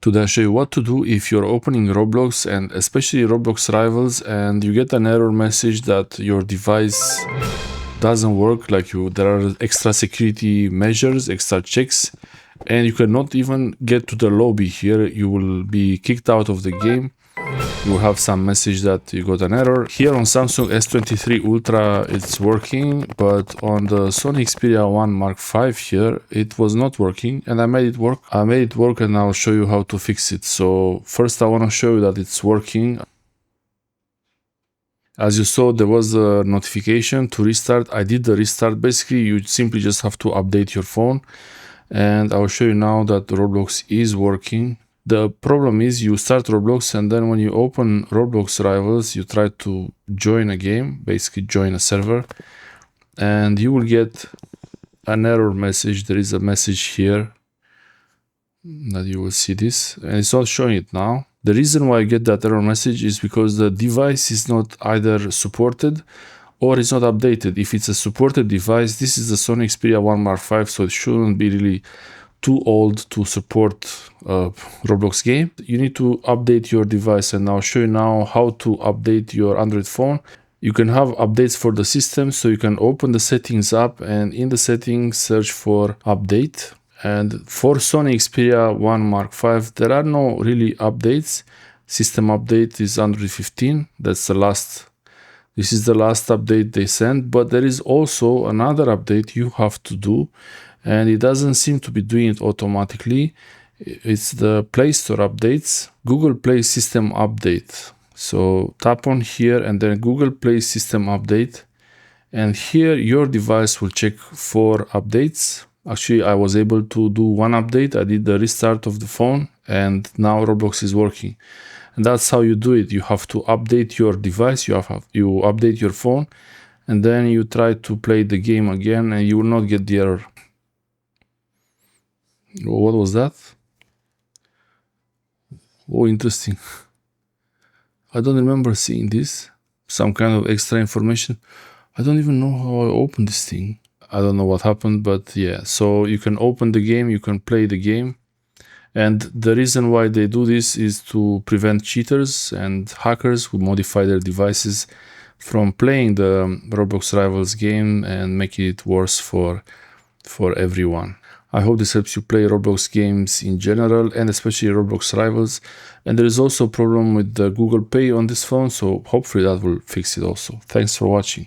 Today I'll show you what to do if you're opening Roblox and especially Roblox Rivals and you get an error message that your device doesn't work, like there are extra security measures, extra checks, and you cannot even get to the lobby here. You will be kicked out of the game. You will have some message that you got an error. Here on Samsung S23 Ultra it's working, but on the Sony Xperia 1 Mark V here it was not working, and I made it work. And I'll show you how to fix it. So first I want to show you that it's working. As you saw, there was a notification to restart. I did the restart. Basically, you simply just have to update your phone, and I'll show you now that Roblox is working. The problem is you start Roblox, and then when you open Roblox Rivals, you try to join a game, basically join a server, and you will get an error message. There is a message here that you will see this, and it's not showing it now. The reason why I get that error message is because the device is not either supported or it's not updated. If it's a supported device, this is the Sony Xperia 1 Mark V, so it shouldn't be really too old to support a Roblox game. You need to update your device, and I'll show you now how to update your Android phone. You can have updates for the system, so you can open the settings app and in the settings search for update. And for Sony Xperia 1 Mark V, there are no really updates. System update is Android 15. This is the last update they sent, but there is also another update you have to do, and it doesn't seem to be doing it automatically. It's the Play Store updates, Google Play System Update. So tap on here and then Google Play System Update, and here your device will check for updates. Actually, I was able to do one update. I did the restart of the phone, and now Roblox is working. And that's how you do it. You have to update your device, you update your phone, and then you try to play the game again, and you will not get the error. What was that? Oh, interesting. I don't remember seeing this. Some kind of extra information. I don't even know how I opened this thing. I don't know what happened, but yeah. So you can open the game, you can play the game. And the reason why they do this is to prevent cheaters and hackers who modify their devices from playing the Roblox Rivals game and making it worse for everyone. I hope this helps you play Roblox games in general, and especially Roblox Rivals. And there is also a problem with the Google Pay on this phone, so hopefully that will fix it also. Thanks for watching.